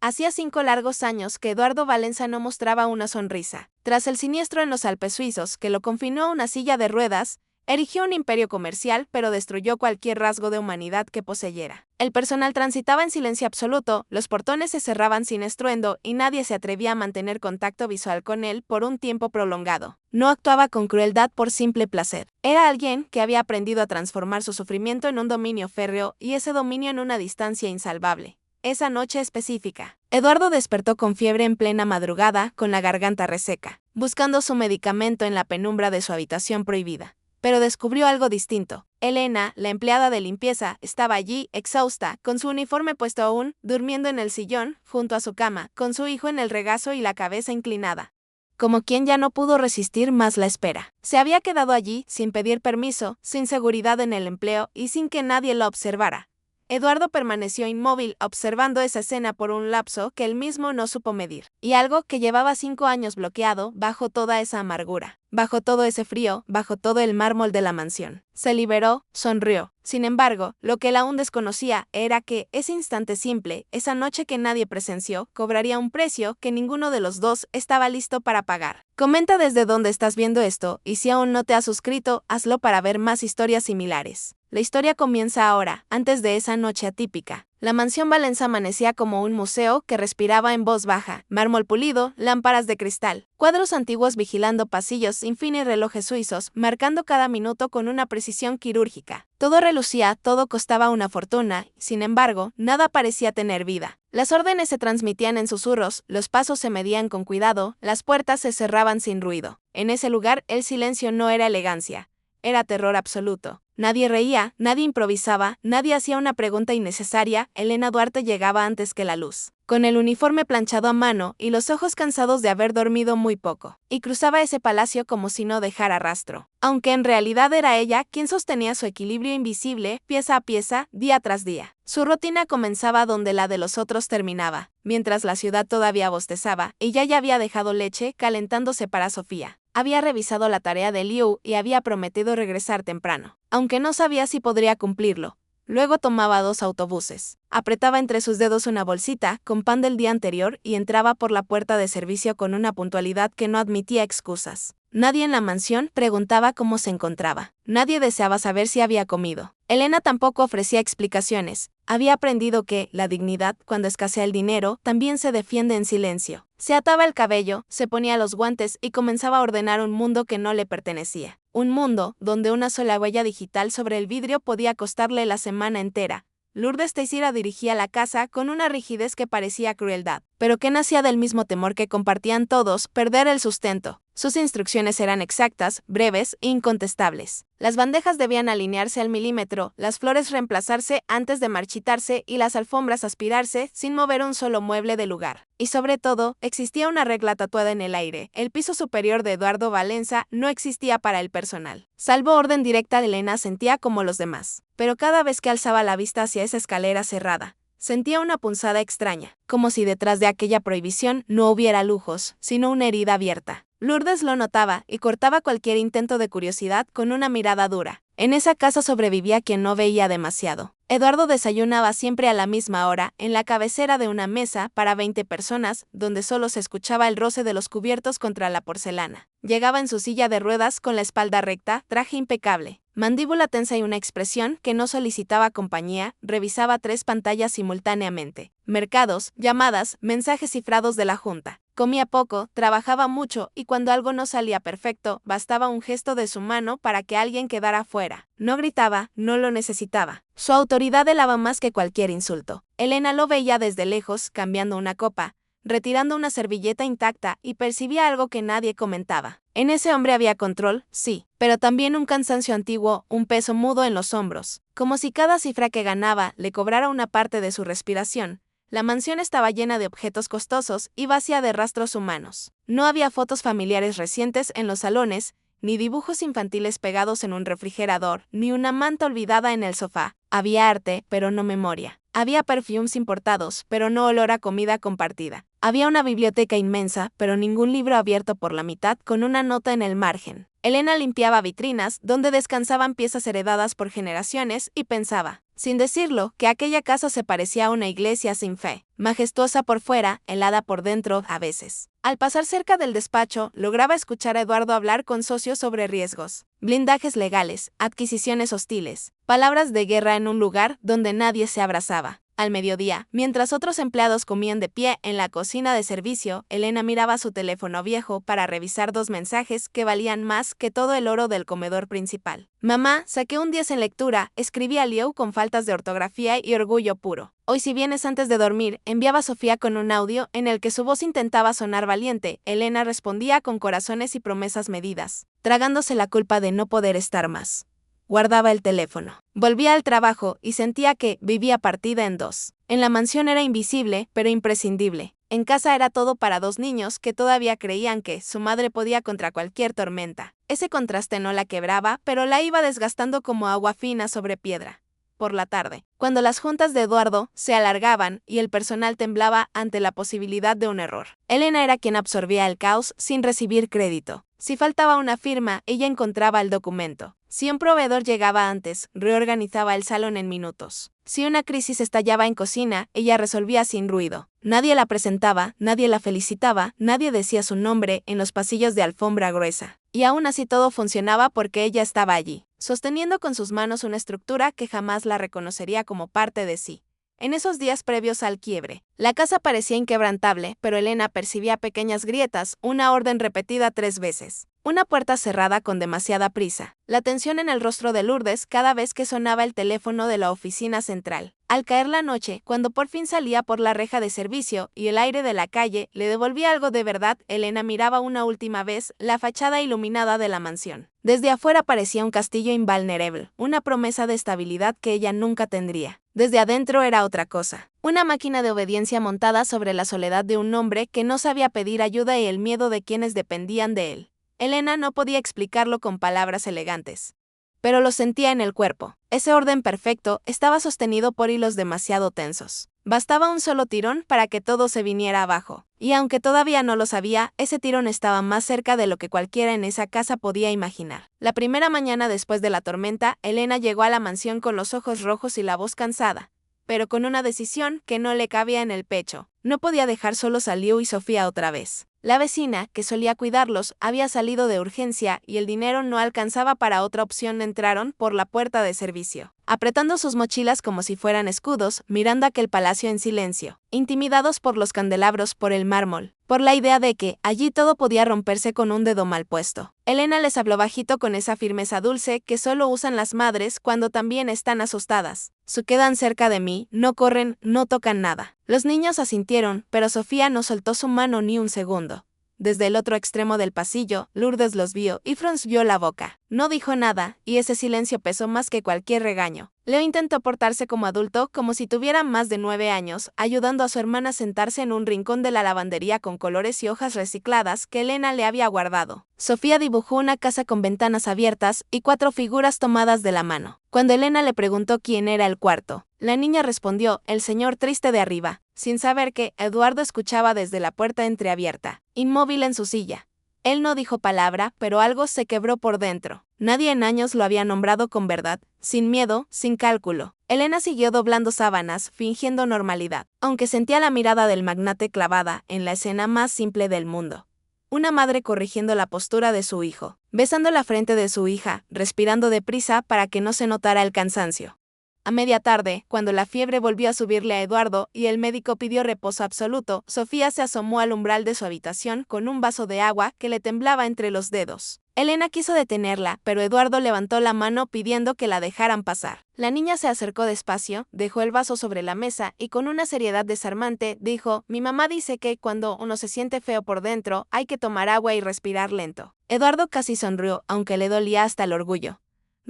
Hacía 5 largos años que Eduardo Valenza no mostraba una sonrisa. Tras el siniestro en los Alpes suizos que lo confinó a una silla de ruedas, erigió un imperio comercial pero destruyó cualquier rasgo de humanidad que poseyera. El personal transitaba en silencio absoluto, los portones se cerraban sin estruendo y nadie se atrevía a mantener contacto visual con él por un tiempo prolongado. No actuaba con crueldad por simple placer. Era alguien que había aprendido a transformar su sufrimiento en un dominio férreo y ese dominio en una distancia insalvable. Esa noche específica, Eduardo despertó con fiebre en plena madrugada, con la garganta reseca, buscando su medicamento en la penumbra de su habitación prohibida. Pero descubrió algo distinto. Elena, la empleada de limpieza, estaba allí, exhausta, con su uniforme puesto aún, durmiendo en el sillón, junto a su cama, con su hijo en el regazo y la cabeza inclinada. Como quien ya no pudo resistir más la espera. Se había quedado allí, sin pedir permiso, sin seguridad en el empleo y sin que nadie lo observara. Eduardo permaneció inmóvil observando esa escena por un lapso que él mismo no supo medir, y algo que llevaba 5 años bloqueado bajo toda esa amargura, bajo todo ese frío, bajo todo el mármol de la mansión. Se liberó, sonrió. Sin embargo, lo que él aún desconocía era que ese instante simple, esa noche que nadie presenció, cobraría un precio que ninguno de los dos estaba listo para pagar. Comenta desde dónde estás viendo esto, y si aún no te has suscrito, hazlo para ver más historias similares. La historia comienza ahora, antes de esa noche atípica. La mansión Valenza amanecía como un museo que respiraba en voz baja, mármol pulido, lámparas de cristal, cuadros antiguos vigilando pasillos sin fin y relojes suizos, marcando cada minuto con una precisión quirúrgica. Todo relucía, todo costaba una fortuna, sin embargo, nada parecía tener vida. Las órdenes se transmitían en susurros, los pasos se medían con cuidado, las puertas se cerraban sin ruido. En ese lugar, el silencio no era elegancia, era terror absoluto. Nadie reía, nadie improvisaba, nadie hacía una pregunta innecesaria. Elena Duarte llegaba antes que la luz, con el uniforme planchado a mano y los ojos cansados de haber dormido muy poco, y cruzaba ese palacio como si no dejara rastro, aunque en realidad era ella quien sostenía su equilibrio invisible, pieza a pieza, día tras día. Su rutina comenzaba donde la de los otros terminaba, mientras la ciudad todavía bostezaba, y ya había dejado leche calentándose para Sofía. Había revisado la tarea de Liu y había prometido regresar temprano, aunque no sabía si podría cumplirlo. Luego tomaba 2 autobuses. Apretaba entre sus dedos una bolsita con pan del día anterior y entraba por la puerta de servicio con una puntualidad que no admitía excusas. Nadie en la mansión preguntaba cómo se encontraba. Nadie deseaba saber si había comido. Elena tampoco ofrecía explicaciones. Había aprendido que la dignidad, cuando escasea el dinero, también se defiende en silencio. Se ataba el cabello, se ponía los guantes y comenzaba a ordenar un mundo que no le pertenecía. Un mundo donde una sola huella digital sobre el vidrio podía costarle la semana entera. Lourdes Teixeira dirigía la casa con una rigidez que parecía crueldad, pero que nacía del mismo temor que compartían todos, perder el sustento. Sus instrucciones eran exactas, breves e incontestables. Las bandejas debían alinearse al milímetro, las flores reemplazarse antes de marchitarse y las alfombras aspirarse sin mover un solo mueble del lugar. Y sobre todo, existía una regla tatuada en el aire. El piso superior de Eduardo Valenza no existía para el personal. Salvo orden directa, Elena sentía como los demás. Pero cada vez que alzaba la vista hacia esa escalera cerrada, sentía una punzada extraña, como si detrás de aquella prohibición no hubiera lujos, sino una herida abierta. Lourdes lo notaba y cortaba cualquier intento de curiosidad con una mirada dura. En esa casa sobrevivía quien no veía demasiado. Eduardo desayunaba siempre a la misma hora, en la cabecera de una mesa para 20 personas, donde solo se escuchaba el roce de los cubiertos contra la porcelana. Llegaba en su silla de ruedas con la espalda recta, traje impecable, mandíbula tensa y una expresión que no solicitaba compañía. Revisaba 3 pantallas simultáneamente. Mercados, llamadas, mensajes cifrados de la junta. Comía poco, trabajaba mucho y cuando algo no salía perfecto, bastaba un gesto de su mano para que alguien quedara fuera. No gritaba, no lo necesitaba. Su autoridad helaba más que cualquier insulto. Elena lo veía desde lejos, cambiando una copa, retirando una servilleta intacta y percibía algo que nadie comentaba. En ese hombre había control, sí, pero también un cansancio antiguo, un peso mudo en los hombros, como si cada cifra que ganaba le cobrara una parte de su respiración. La mansión estaba llena de objetos costosos y vacía de rastros humanos. No había fotos familiares recientes en los salones, ni dibujos infantiles pegados en un refrigerador, ni una manta olvidada en el sofá. Había arte, pero no memoria. Había perfumes importados, pero no olor a comida compartida. Había una biblioteca inmensa, pero ningún libro abierto por la mitad con una nota en el margen. Elena limpiaba vitrinas donde descansaban piezas heredadas por generaciones y pensaba, sin decirlo, que aquella casa se parecía a una iglesia sin fe, majestuosa por fuera, helada por dentro a veces. Al pasar cerca del despacho, lograba escuchar a Eduardo hablar con socios sobre riesgos, blindajes legales, adquisiciones hostiles, palabras de guerra en un lugar donde nadie se abrazaba. Al mediodía, mientras otros empleados comían de pie en la cocina de servicio, Elena miraba su teléfono viejo para revisar 2 mensajes que valían más que todo el oro del comedor principal. Mamá, saqué un 10 en lectura, escribía Liu con faltas de ortografía y orgullo puro. Hoy si vienes antes de dormir, enviaba Sofía con un audio en el que su voz intentaba sonar valiente. Elena respondía con corazones y promesas medidas, tragándose la culpa de no poder estar más. Guardaba el teléfono. Volvía al trabajo y sentía que vivía partida en 2. En la mansión era invisible, pero imprescindible. En casa era todo para 2 niños que todavía creían que su madre podía contra cualquier tormenta. Ese contraste no la quebraba, pero la iba desgastando como agua fina sobre piedra. Por la tarde, cuando las juntas de Eduardo se alargaban y el personal temblaba ante la posibilidad de un error, Elena era quien absorbía el caos sin recibir crédito. Si faltaba una firma, ella encontraba el documento. Si un proveedor llegaba antes, reorganizaba el salón en minutos. Si una crisis estallaba en cocina, ella resolvía sin ruido. Nadie la presentaba, nadie la felicitaba, nadie decía su nombre en los pasillos de alfombra gruesa. Y aún así todo funcionaba porque ella estaba allí, sosteniendo con sus manos una estructura que jamás la reconocería como parte de sí. En esos días previos al quiebre, la casa parecía inquebrantable, pero Elena percibía pequeñas grietas, una orden repetida 3 veces. Una puerta cerrada con demasiada prisa. La tensión en el rostro de Lourdes cada vez que sonaba el teléfono de la oficina central. Al caer la noche, cuando por fin salía por la reja de servicio y el aire de la calle le devolvía algo de verdad, Elena miraba una última vez la fachada iluminada de la mansión. Desde afuera parecía un castillo invulnerable, una promesa de estabilidad que ella nunca tendría. Desde adentro era otra cosa. Una máquina de obediencia montada sobre la soledad de un hombre que no sabía pedir ayuda y el miedo de quienes dependían de él. Elena no podía explicarlo con palabras elegantes, pero lo sentía en el cuerpo. Ese orden perfecto estaba sostenido por hilos demasiado tensos. Bastaba un solo tirón para que todo se viniera abajo. Y aunque todavía no lo sabía, ese tirón estaba más cerca de lo que cualquiera en esa casa podía imaginar. La primera mañana después de la tormenta, Elena llegó a la mansión con los ojos rojos y la voz cansada, pero con una decisión que no le cabía en el pecho. No podía dejar solos a Liu y Sofía otra vez. La vecina, que solía cuidarlos, había salido de urgencia y el dinero no alcanzaba para otra opción. Entraron por la puerta de servicio, apretando sus mochilas como si fueran escudos, mirando aquel palacio en silencio, intimidados por los candelabros, por el mármol, por la idea de que allí todo podía romperse con un dedo mal puesto. Elena les habló bajito con esa firmeza dulce que solo usan las madres cuando también están asustadas. Se quedan cerca de mí, no corren, no tocan nada. Los niños asintieron, pero Sofía no soltó su mano ni un segundo. Desde el otro extremo del pasillo, Lourdes los vio y frunció la boca. No dijo nada, y ese silencio pesó más que cualquier regaño. Leo intentó portarse como adulto, como si tuviera más de 9 años, ayudando a su hermana a sentarse en un rincón de la lavandería con colores y hojas recicladas que Elena le había guardado. Sofía dibujó una casa con ventanas abiertas y 4 figuras tomadas de la mano. Cuando Elena le preguntó quién era el cuarto, la niña respondió, el señor triste de arriba, sin saber que Eduardo escuchaba desde la puerta entreabierta, inmóvil en su silla. Él no dijo palabra, pero algo se quebró por dentro. Nadie en años lo había nombrado con verdad, sin miedo, sin cálculo. Elena siguió doblando sábanas, fingiendo normalidad, aunque sentía la mirada del magnate clavada en la escena más simple del mundo. Una madre corrigiendo la postura de su hijo, besando la frente de su hija, respirando deprisa para que no se notara el cansancio. A media tarde, cuando la fiebre volvió a subirle a Eduardo y el médico pidió reposo absoluto, Sofía se asomó al umbral de su habitación con un vaso de agua que le temblaba entre los dedos. Elena quiso detenerla, pero Eduardo levantó la mano pidiendo que la dejaran pasar. La niña se acercó despacio, dejó el vaso sobre la mesa y con una seriedad desarmante dijo, mi mamá dice que cuando uno se siente feo por dentro, hay que tomar agua y respirar lento. Eduardo casi sonrió, aunque le dolía hasta el orgullo.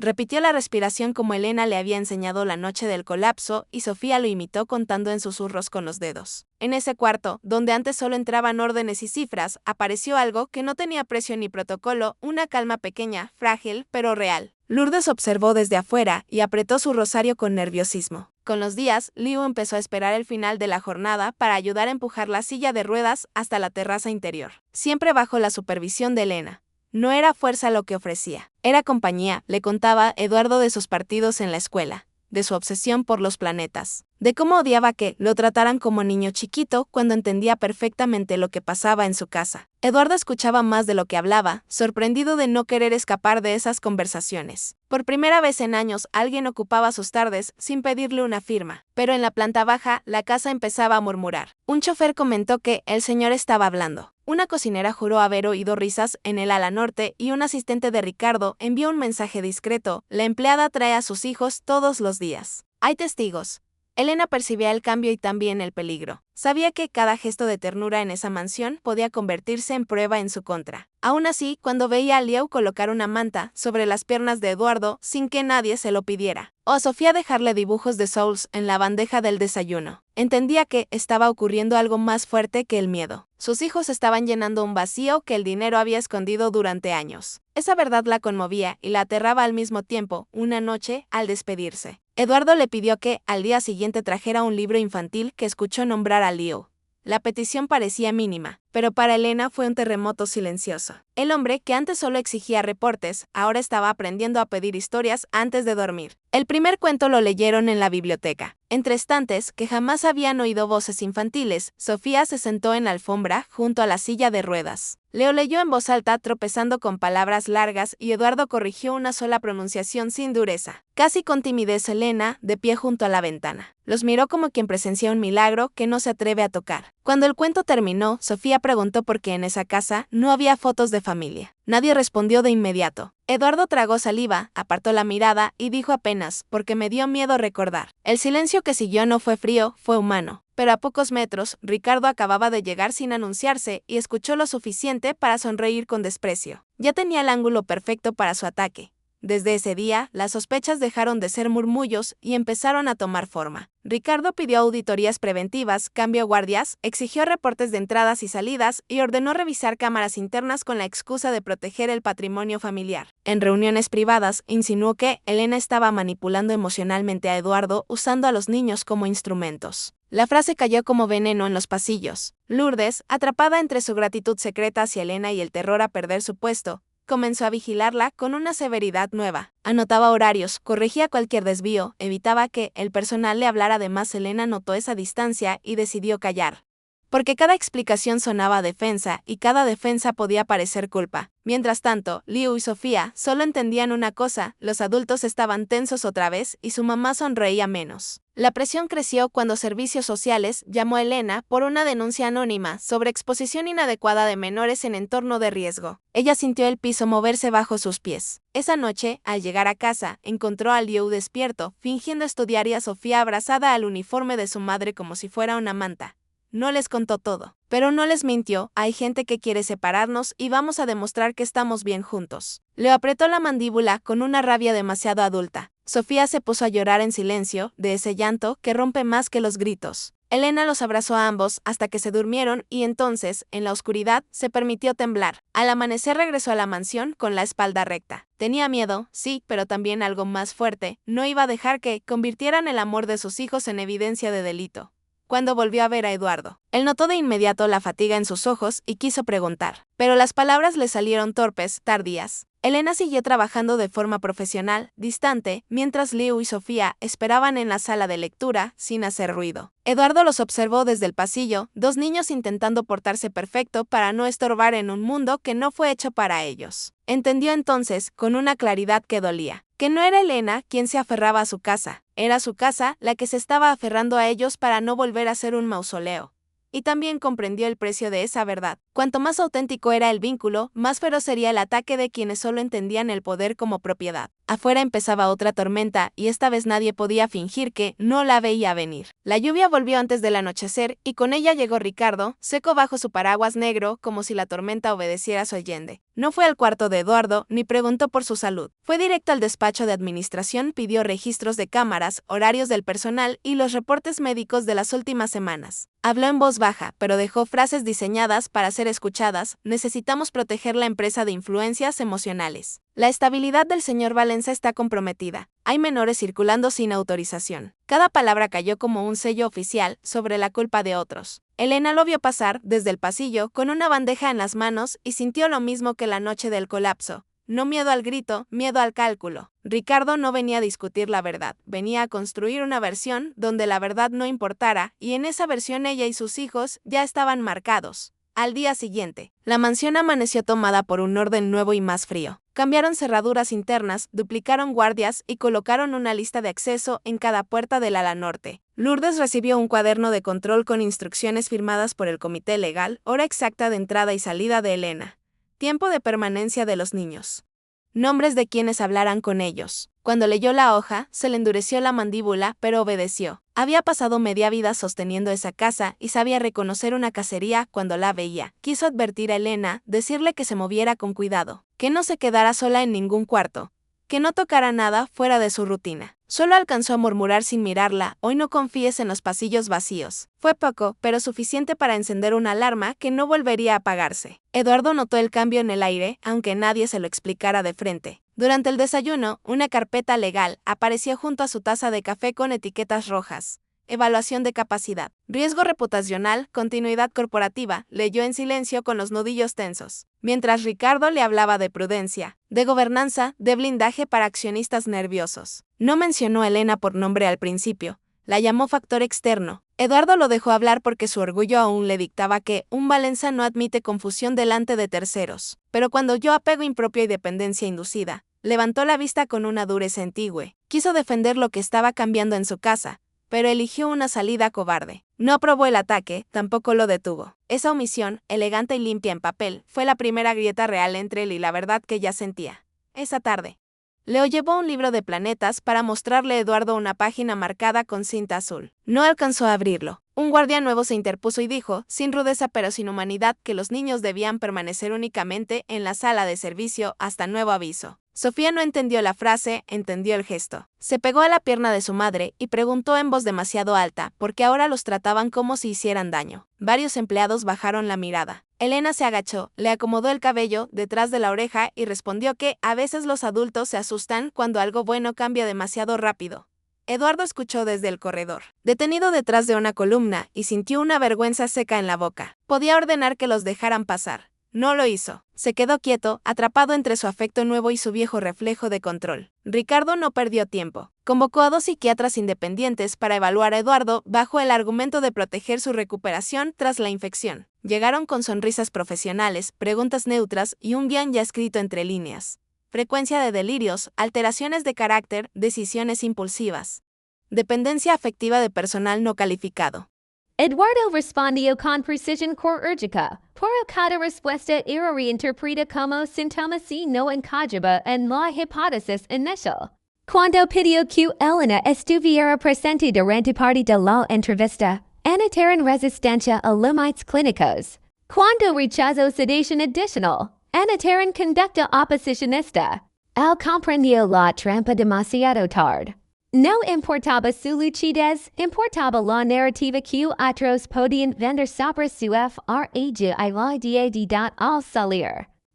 Repitió la respiración como Elena le había enseñado la noche del colapso y Sofía lo imitó contando en susurros con los dedos. En ese cuarto, donde antes solo entraban órdenes y cifras, apareció algo que no tenía precio ni protocolo, una calma pequeña, frágil, pero real. Lourdes observó desde afuera y apretó su rosario con nerviosismo. Con los días, Liu empezó a esperar el final de la jornada para ayudar a empujar la silla de ruedas hasta la terraza interior, siempre bajo la supervisión de Elena. No era fuerza lo que ofrecía, era compañía, le contaba Eduardo de sus partidos en la escuela. de su obsesión por los planetas, de cómo odiaba que lo trataran como niño chiquito cuando entendía perfectamente lo que pasaba en su casa. Eduardo escuchaba más de lo que hablaba, sorprendido de no querer escapar de esas conversaciones. Por primera vez en años alguien ocupaba sus tardes sin pedirle una firma, pero en la planta baja la casa empezaba a murmurar. Un chofer comentó que el señor estaba hablando. Una cocinera juró haber oído risas en el ala norte y un asistente de Ricardo envió un mensaje discreto: la empleada trae a sus hijos todos los días. Hay testigos. Elena percibía el cambio y también el peligro. Sabía que cada gesto de ternura en esa mansión podía convertirse en prueba en su contra. Aún así, cuando veía a Liu colocar una manta sobre las piernas de Eduardo sin que nadie se lo pidiera, o a Sofía dejarle dibujos de Souls en la bandeja del desayuno, entendía que estaba ocurriendo algo más fuerte que el miedo. Sus hijos estaban llenando un vacío que el dinero había escondido durante años. Esa verdad la conmovía y la aterraba al mismo tiempo. Una noche, al despedirse, Eduardo le pidió que, al día siguiente, trajera un libro infantil que escuchó nombrar a Liu. La petición parecía mínima, pero para Elena fue un terremoto silencioso. El hombre, que antes solo exigía reportes, ahora estaba aprendiendo a pedir historias antes de dormir. El primer cuento lo leyeron en la biblioteca. Entre estantes, que jamás habían oído voces infantiles, Sofía se sentó en la alfombra junto a la silla de ruedas. Leo leyó en voz alta, tropezando con palabras largas, y Eduardo corrigió una sola pronunciación sin dureza. Casi con timidez, Elena, de pie junto a la ventana, los miró como quien presencia un milagro que no se atreve a tocar. Cuando el cuento terminó, Sofía preguntó por qué en esa casa no había fotos de familia. Nadie respondió de inmediato. Eduardo tragó saliva, apartó la mirada y dijo apenas: porque me dio miedo recordar. El silencio que siguió no fue frío, fue humano. Pero a pocos metros, Ricardo acababa de llegar sin anunciarse y escuchó lo suficiente para sonreír con desprecio. Ya tenía el ángulo perfecto para su ataque. Desde ese día, las sospechas dejaron de ser murmullos y empezaron a tomar forma. Ricardo pidió auditorías preventivas, cambió guardias, exigió reportes de entradas y salidas y ordenó revisar cámaras internas con la excusa de proteger el patrimonio familiar. En reuniones privadas, insinuó que Elena estaba manipulando emocionalmente a Eduardo usando a los niños como instrumentos. La frase cayó como veneno en los pasillos. Lourdes, atrapada entre su gratitud secreta hacia Elena y el terror a perder su puesto, comenzó a vigilarla con una severidad nueva. Anotaba horarios, corregía cualquier desvío, evitaba que el personal le hablara. Además, Elena notó esa distancia y decidió callar. Porque cada explicación sonaba a defensa y cada defensa podía parecer culpa. Mientras tanto, Liu y Sofía solo entendían una cosa: los adultos estaban tensos otra vez y su mamá sonreía menos. La presión creció cuando Servicios Sociales llamó a Elena por una denuncia anónima sobre exposición inadecuada de menores en entorno de riesgo. Ella sintió el piso moverse bajo sus pies. Esa noche, al llegar a casa, encontró a Liu despierto, fingiendo estudiar, y a Sofía abrazada al uniforme de su madre como si fuera una manta. No les contó todo, pero no les mintió: hay gente que quiere separarnos y vamos a demostrar que estamos bien juntos. Le apretó la mandíbula con una rabia demasiado adulta. Sofía se puso a llorar en silencio, de ese llanto que rompe más que los gritos. Elena los abrazó a ambos hasta que se durmieron y entonces, en la oscuridad, se permitió temblar. Al amanecer regresó a la mansión con la espalda recta. Tenía miedo, sí, pero también algo más fuerte: no iba a dejar que convirtieran el amor de sus hijos en evidencia de delito. Cuando volvió a ver a Eduardo, él notó de inmediato la fatiga en sus ojos y quiso preguntar, pero las palabras le salieron torpes, tardías. Elena siguió trabajando de forma profesional, distante, mientras Liu y Sofía esperaban en la sala de lectura, sin hacer ruido. Eduardo los observó desde el pasillo, dos niños intentando portarse perfecto para no estorbar en un mundo que no fue hecho para ellos. Entendió entonces, con una claridad que dolía, que no era Elena quien se aferraba a su casa, era su casa la que se estaba aferrando a ellos para no volver a ser un mausoleo. Y también comprendió el precio de esa verdad. Cuanto más auténtico era el vínculo, más feroz sería el ataque de quienes solo entendían el poder como propiedad. Afuera empezaba otra tormenta, y esta vez nadie podía fingir que no la veía venir. La lluvia volvió antes del anochecer, y con ella llegó Ricardo, seco bajo su paraguas negro, como si la tormenta obedeciera a su allende. No fue al cuarto de Eduardo, ni preguntó por su salud. Fue directo al despacho de administración, pidió registros de cámaras, horarios del personal y los reportes médicos de las últimas semanas. Habló en voz baja, pero dejó frases diseñadas para ser escuchadas: necesitamos proteger la empresa de influencias emocionales. La estabilidad del señor Valenza está comprometida. Hay menores circulando sin autorización. Cada palabra cayó como un sello oficial sobre la culpa de otros. Elena lo vio pasar desde el pasillo con una bandeja en las manos y sintió lo mismo que la noche del colapso: No miedo al grito, miedo al cálculo. Ricardo no venía a discutir la verdad, venía a construir una versión donde la verdad no importara, y en esa versión ella y sus hijos ya estaban marcados. Al día siguiente, la mansión amaneció tomada por un orden nuevo y más frío. Cambiaron cerraduras internas, duplicaron guardias y colocaron una lista de acceso en cada puerta del ala norte. Lourdes recibió un cuaderno de control con instrucciones firmadas por el comité legal, hora exacta de entrada y salida de Elena, tiempo de permanencia de los niños, nombres de quienes hablaran con ellos. Cuando leyó la hoja, se le endureció la mandíbula, pero obedeció. Había pasado media vida sosteniendo esa casa y sabía reconocer una cacería cuando la veía. Quiso advertir a Elena, decirle que se moviera con cuidado, que no se quedara sola en ningún cuarto, que no tocara nada fuera de su rutina. Solo alcanzó a murmurar sin mirarla: hoy no confíes en los pasillos vacíos. Fue poco, pero suficiente para encender una alarma que no volvería a apagarse. Eduardo notó el cambio en el aire, aunque nadie se lo explicara de frente. Durante el desayuno, una carpeta legal apareció junto a su taza de café con etiquetas rojas. Evaluación de capacidad, riesgo reputacional, continuidad corporativa, leyó en silencio con los nudillos tensos, mientras Ricardo le hablaba de prudencia, de gobernanza, de blindaje para accionistas nerviosos. No mencionó a Elena por nombre al principio, la llamó factor externo. Eduardo lo dejó hablar porque su orgullo aún le dictaba que un Valenza no admite confusión delante de terceros. Pero cuando oyó apego impropio y dependencia inducida, levantó la vista con una dureza antigua. Quiso defender lo que estaba cambiando en su casa, pero eligió una salida cobarde. No aprobó el ataque, tampoco lo detuvo. Esa omisión, elegante y limpia en papel, fue la primera grieta real entre él y la verdad que ya sentía. Esa tarde, Leo llevó un libro de planetas para mostrarle a Eduardo una página marcada con cinta azul. No alcanzó a abrirlo. Un guardia nuevo se interpuso y dijo, sin rudeza pero sin humanidad, que los niños debían permanecer únicamente en la sala de servicio hasta nuevo aviso. Sofía no entendió la frase, entendió el gesto. Se pegó a la pierna de su madre y preguntó en voz demasiado alta por qué ahora los trataban como si hicieran daño. Varios empleados bajaron la mirada. Elena se agachó, le acomodó el cabello detrás de la oreja y respondió que a veces los adultos se asustan cuando algo bueno cambia demasiado rápido. Eduardo escuchó desde el corredor, detenido detrás de una columna, y sintió una vergüenza seca en la boca. Podía ordenar que los dejaran pasar. No lo hizo. Se quedó quieto, atrapado entre su afecto nuevo y su viejo reflejo de control. Ricardo no perdió tiempo. Convocó a 2 psiquiatras independientes para evaluar a Eduardo bajo el argumento de proteger su recuperación tras la infección. Llegaron con sonrisas profesionales, preguntas neutras y un guión ya escrito entre líneas. Frecuencia de delirios, alteraciones de carácter, decisiones impulsivas. Dependencia afectiva de personal no calificado. Eduardo respondió con precisión quirúrgica, por cada respuesta era reinterpretada como síntoma si no encajaba en la hipótesis inicial. Cuando pidió que Elena estuviera presente durante parte de la entrevista, anotaron resistencia a límites clínicos. Cuando rechazó sedación adicional, anotaron conducta oposicionista. Él comprendió la trampa demasiado tarde. No importaba su lucidez, importaba la narrativa que otros podían vender sobre su FRAG y la idea al salir.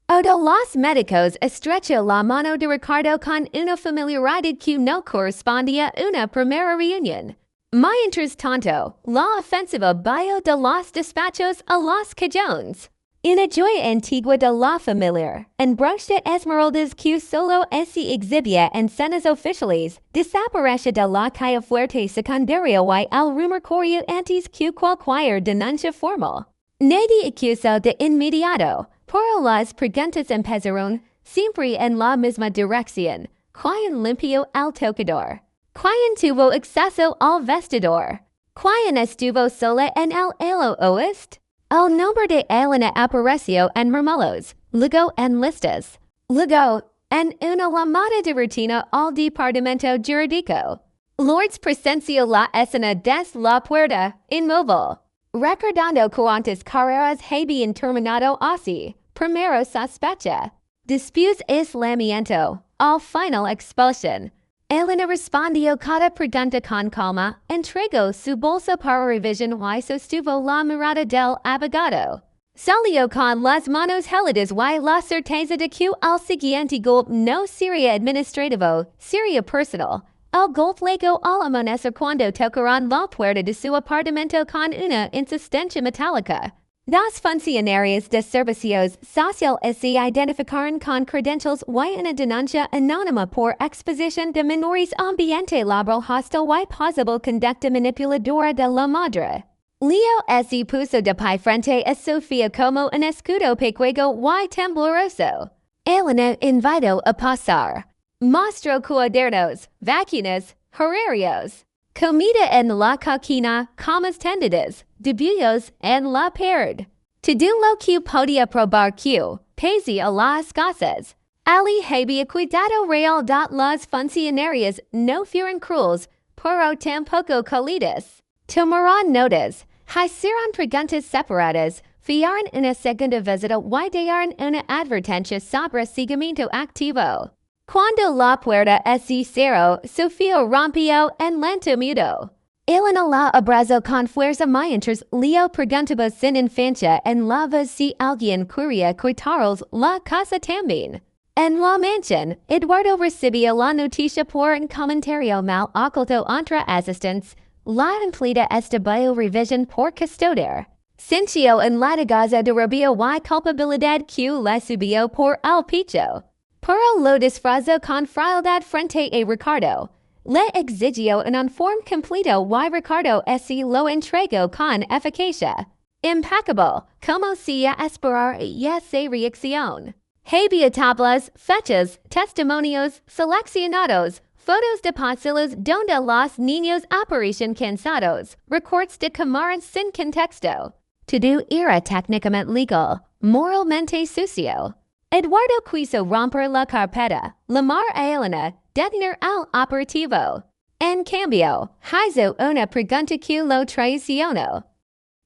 Odo los médicos estrechó la mano de Ricardo con una familiaridad que no correspondía a una primera reunión. Mientras tanto, la ofensiva bio de los despachos a los cajones. Una joya antigua de la familia, en broche de esmeraldas que solo se exhibía en cenas oficiales, desaparece de la calle fuerte secundaria y el rumor corrió antes que cualquier denuncia formal. Nadie acusó de inmediato, pero las preguntas empezaron siempre en la misma dirección. ¿Quién limpió el tocador? ¿Quién tuvo acceso al vestidor? ¿Quién estuvo sola en el ala oeste? El nombre de Elena apareció en remolos, luego en listas, luego en una llamada de rutina al departamento jurídico. Lourdes presenció la escena desde la puerta, inmóvil, recordando cuántas carreras habían terminado así. Primero sospecha, después aislamiento, al final expulsión. Elena respondió cada pregunta con calma, entregó su bolsa para revisión y sostuvo la mirada del abogado. Salió con las manos heladas y la certeza de que el siguiente golpe no sería administrativo, sería personal. El golpe llegó al amanecer cuando tocaron la puerta de su apartamento con una insistencia metálica. Las funcionarias de servicios sociales se identificaron con credentials y una denuncia anónima por exposición de menores ambiente laboral hostil y posible conducta manipuladora de la madre. Leo se puso de pie frente a Sofía como un escudo pequeño y tembloroso. Elena invitó a pasar. Mostró cuadernos, vacunas, horarios, comida en la cocina, camas tendidas, dibujos en la pared. Todo lo que podía probar que, pese a las casas, Ali había cuidado real dat las funcionarias no fueron crueles, pero tampoco cálidas. Tomaron notas, hicieron preguntas separadas, fiaron una segunda visita y dieron una advertencia sobre seguimiento activo. Cuando la puerta se cerró, Sofía rompió en lento mudo. Elena la abrazó con fuerza mientras Leo preguntaba sin infancia en la voz si alguien quería quitarles la casa también. En la mansión, Eduardo recibió la noticia por un comentario mal oculto entre asistentes. La empleada estaba revisión por custodiar. Sintió en la gaza de rabia y culpabilidad que le subió por el pecho. Pero lo disfrazó con frialdad frente a Ricardo. Le exigió un informe completo y Ricardo se lo entregó con eficacia. Impecable, como se esperar y esa reacción. Había tablas, fechas, testimonios, seleccionados, fotos de pasillos donde los niños aparecen cansados, recortes de cámaras sin contexto. Todo era técnicamente legal, moralmente sucio. Eduardo quiso romper la carpeta, llamar a Elena, detener al operativo. En cambio, hizo una pregunta que lo traicionó.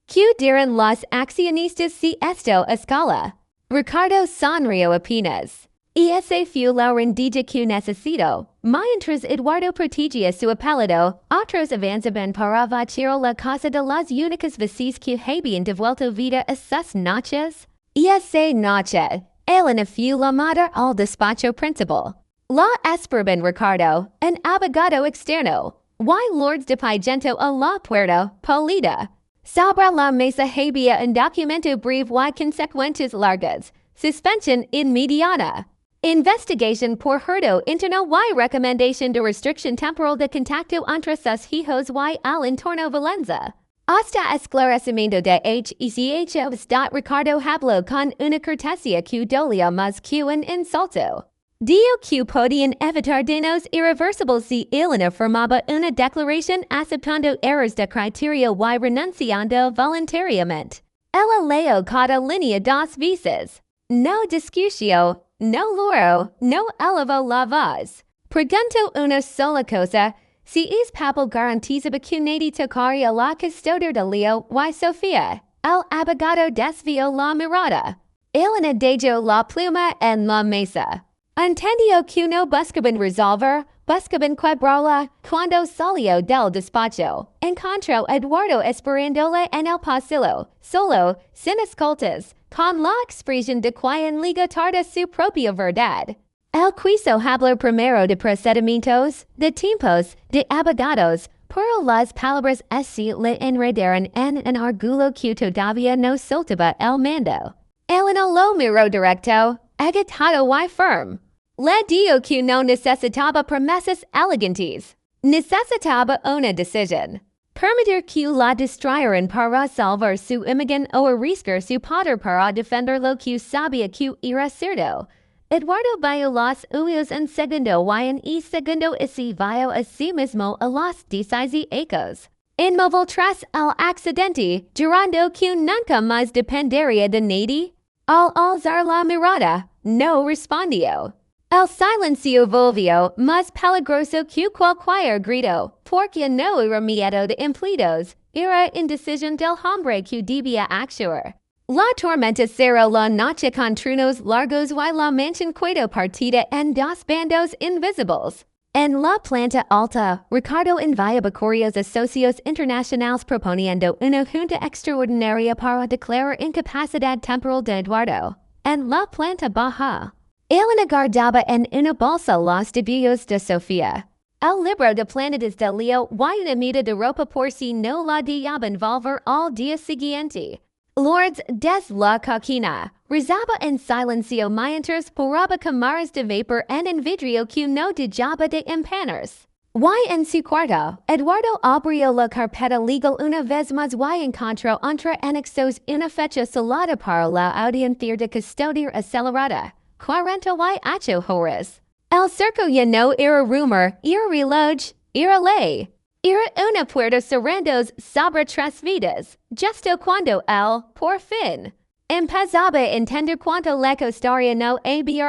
¿Qué dirán los accionistas si esto escala? Ricardo sonrió apenas. Y ese fue la rendija que necesito. Mientras Eduardo protegía su apellido, otros avanzaban para vaciar la casa de las únicas veces que habían devuelto vida a sus noches. Y esa noche, Elena fue llamada al despacho principal. La esperaban Ricardo, un abogado externo, y Lourdes de Pigento a la puerta, pálida. Sobre la mesa había un documento breve y consecuencias largas. Suspensión inmediata. Investigación por hurto interno y recomendación de restricción temporal de contacto entre sus hijos y el entorno Valencia. Hasta esclarecimiento de hechos. Ricardo habló con una cortesía que dolía más que un insulto. Dijo que podían evitar daños irreversibles si Elena firmaba una declaración aceptando errores de criterio y renunciando voluntariamente. Ella leyó cada línea dos veces. No discutió, no logró, no elevó la voz. Preguntó una sola cosa, si es papel garantizaba que nadie tocaría la custodia de Leo y Sofía. El abogado desvió la mirada. Elena dejó la pluma en la mesa. Entendió que no buscaban resolver, buscaban quebrarla. Cuando salió del despacho, encontró a Eduardo esperándole en el pasillo, solo, sin escoltas, con la expresión de quien liga tarde su propia verdad. Él quiso hablar primero de procedimientos, de tiempos, de abogados, pero las palabras así le enredaron en un argulo que todavía no soltaba el mando. Elena lo miró directo, agitado y firme. Le dijo que no necesitaba promesas elegantes. Necesitaba una decisión. Permitir que la distrayeran para salvar su imagen o arriesgar su poder para defender lo que sabía que era cierto. Eduardo vio los huyos en segundo y en segundo se vio a sí mismo a los 10 ecos. Inmóvil tras el accidente, jurando que nunca más dependería de nadie. Al alzar la mirada, no respondió. El silencio volvió más peligroso que cualquier grito, porque no era miedo de empleados, era indecisión del hombre que debía actuar. La tormenta cerró la noche con truenos largos y la mansión quedó partida en dos bandos invisibles. En la planta alta, Ricardo enviaba correos a socios internacionales proponiendo una junta extraordinaria para declarar incapacidad temporal de Eduardo. En la planta baja, Elena guardaba en una bolsa los dibujos de Sofía. El libro de planetas de Leo y una muda de ropa por si no la dejaban volver al día siguiente. Lords des la coquina, risaba en silencio mientras poraba cámaras de vapor en vidrio que no dejaba de empañarse. Y en su cuarto, Eduardo abrió la carpeta legal una vez más y encontró entre anexos una fecha salada para la audiencia de custodia acelerada, 48 horas. El cerco ya no era rumor, era reloj, era ley. Era una puerta cerrándose sobre tres vidas, justo cuando él, por fin, empezaba a entender cuánto le costaría no abrir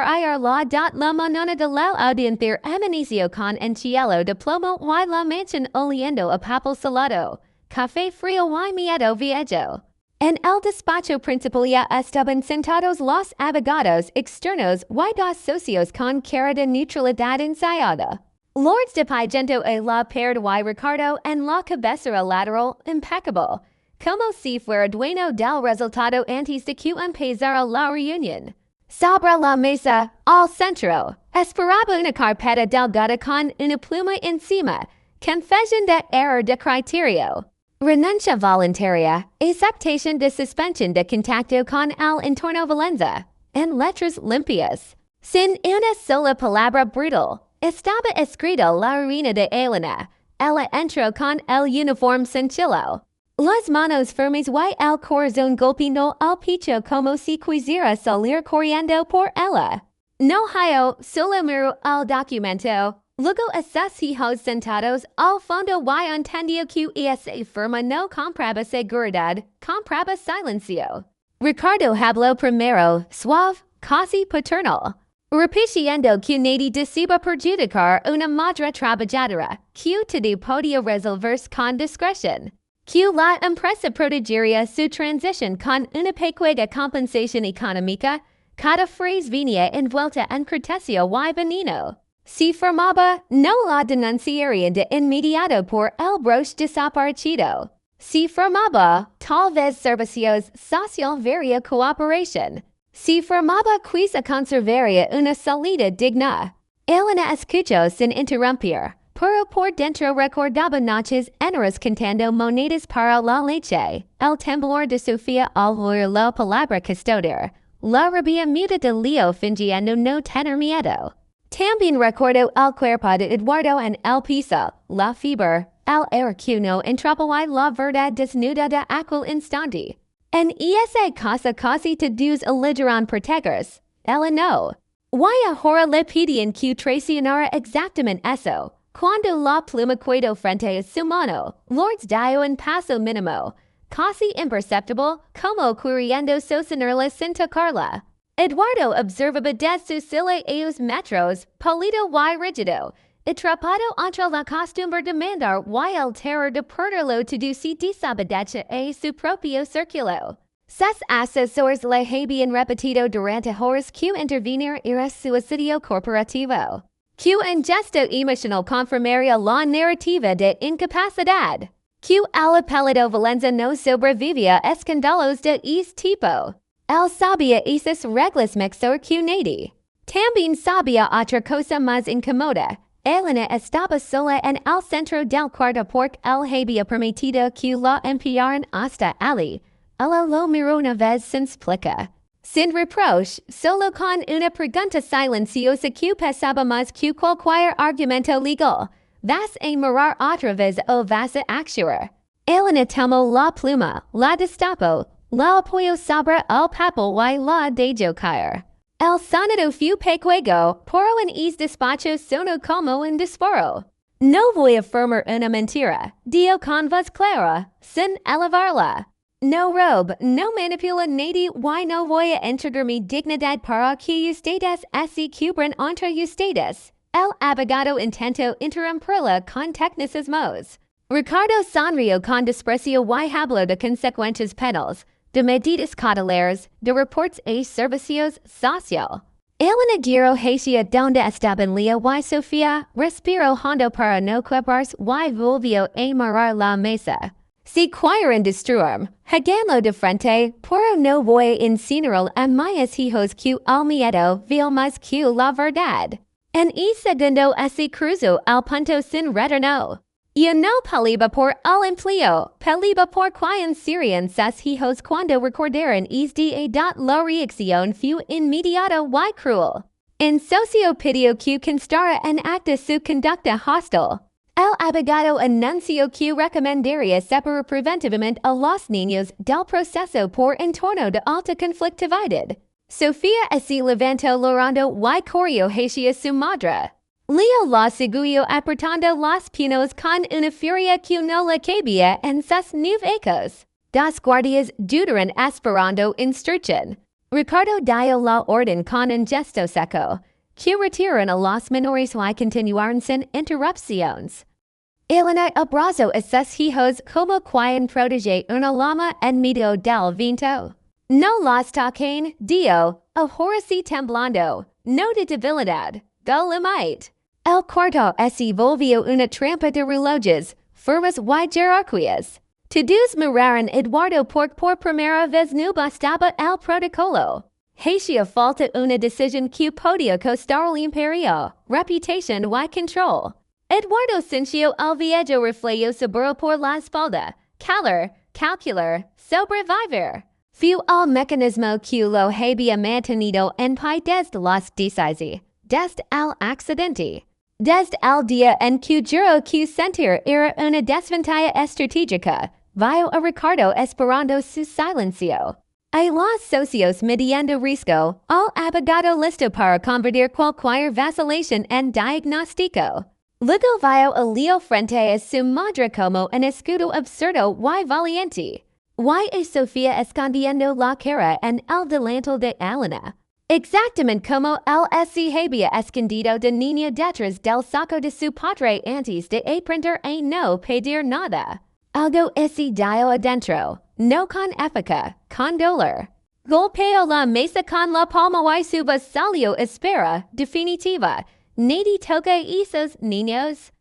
la manona de la audiencia amaneció con un cielo de plomo y la mansión oliendo a papel salado, café frío y miedo viejo. En el despacho principal ya estaban sentados los abogados externos y dos socios con cara de neutralidad ensayada. Lords de Pigento a la pared y Ricardo en la cabecera lateral impecable, como si fuera dueño del resultado antes de que empezara la reunión. Sobre la mesa, al centro, esperaba una carpeta delgada con una pluma encima, confesión de error de criterio, renuncia voluntaria, aceptación de suspensión de contacto con el entorno Valenza, en letras limpias, sin una sola palabra brutal. Estaba escrita la ruina de Elena. Ella entró con el uniforme sencillo, las manos firmes y el corazón golpeando al pecho como si quisiera salir corriendo por ella. No hallo, solo miró el documento. Luego esos hijos sentados al fondo y entendió que esa firma no compraba seguridad, compraba silencio. Ricardo habló primero, suave, casi paternal. Repitiendo que nadie decida perjudicar una madre trabajadora, que todo podía resolverse con discreción, que la empresa protegería su transición con una pequeña compensación económica, cada frase venía envuelta en criterio y veneno. Si firmaba, no la denunciarían de inmediato por el broche desaparecido. Si firmaba, tal vez servicios social vería cooperación. Si firmaba quizá conservaría una salida digna. Elena escuchó sin interrumpir, pero por dentro recordaba noches enteras contando monedas para la leche, el temblor de Sofía al oír la palabra custodia, la rabia muda de Leo fingiendo no tener miedo. También recordó el cuerpo de Eduardo en el piso, la fiebre, el aire que no entraba y la verdad desnuda de aquel instante. En esa casa casi todos eligieron protegerse, ella no. Y ahora le pedían que traicionara exactamente eso. Cuando la pluma quedó frente a su mano, Lords dio un paso mínimo, casi imperceptible, como queriendo sostenerla sin tocarla. Eduardo observaba desde sus lejanos metros, pálido y rígido, atrapado entre la costumbre de mandar y el terror de perderlo todo si desobedece a su propio círculo. Sus asesores le habían repetido durante horas que intervenir era suicidio corporativo, que un gesto emocional confirmaría la narrativa de incapacidad, que el apellido Valenza no sobrevivía a escándalos de ese tipo. Él sabía esas reglas mejor que nadie. También sabía otra cosa más incómoda. Elena estaba sola en el centro del cuarto porque él había permitido que la enviaran hasta allí. Ella lo miró una vez sin explicar. Sin reproche, solo con una pregunta silenciosa que pesaba más que cualquier argumento legal. ¿Vas a mirar otra vez o vas a actuar? Elena tomó la pluma, la destapó, la apoyó sobre el papel y la dejó caer. El sonido fue pequeño, pero en ese despacho sonó como un disparo. No voy a firmar una mentira, dijo con voz clara, sin elevarla. No robo, no manipulo nadie y no voy a entregar mi dignidad para que ustedes se cubran entre ustedes. El abogado intentó interrumpirla con tecnicismos. Ricardo sonrió con desprecio y habló de consecuencias penales, de medidas cautelares, de reportes a servicios social. Elena giró hacia donde estaban Leo y Sofía, respiró hondo para no quebrarse y volvió a mirar la mesa. Si quieren destruirme, háganlo de frente, pero no voy a incinerar a mis hijos que el miedo vil más que la verdad. En ese segundo se cruzó al punto sin retorno. Y no paliba por el empleo, paliba por quien serían sus hijos cuando recordaran la reacción fue inmediata y cruel. En sociopidio que constara en acta su conducta hostil. El abogado anunció que recomendaría separar preventivamente a los niños del proceso por entorno de alta conflictividad. Sofía así levantó llorando y corrió hacia su madre. Leo la siguió apretando los puños con una furia que no le cabía en sus nuevecos. Dos guardias dudaron esperando instrucción. Ricardo dio la orden con un gesto seco, que retiraron a los menores y continuaron sin interrupciones. Elena abrazó a sus hijos como quien protege una llama en medio del viento. No los toquen, dio, ahora sí temblando, no de debilidad, de limite. El cuarto se volvió una trampa de relojes, formas y jerarquías. Todos miraron Eduardo por primera vez no bastaba el protocolo. Hacía falta una decisión que podía costar el imperio, reputación y control. Eduardo sintió el viejo reflejo sobre por la espalda, calcular, sobrevivir. Fue el mecanismo que lo había mantenido en pie desde las 16, desde el accidente. Desde el día en que juró que sentir era una desventaja estratégica, vio a Ricardo esperando su silencio. A los socios midiendo riesgo, el abogado listo para convertir cualquier vacilación en diagnóstico. Luego vio a Leo frente a su madre como un escudo absurdo y valiente. Y a Sofía escondiendo la cara en el delantal de Elena. Exactamente como él se había escondido de niña detrás del saco de su padre antes de aprender a no pedir nada. Algo se dio adentro, no con épica, con dolor. Golpeó la mesa con la palma y su voz salió espera definitiva. Nadie toca esos niños.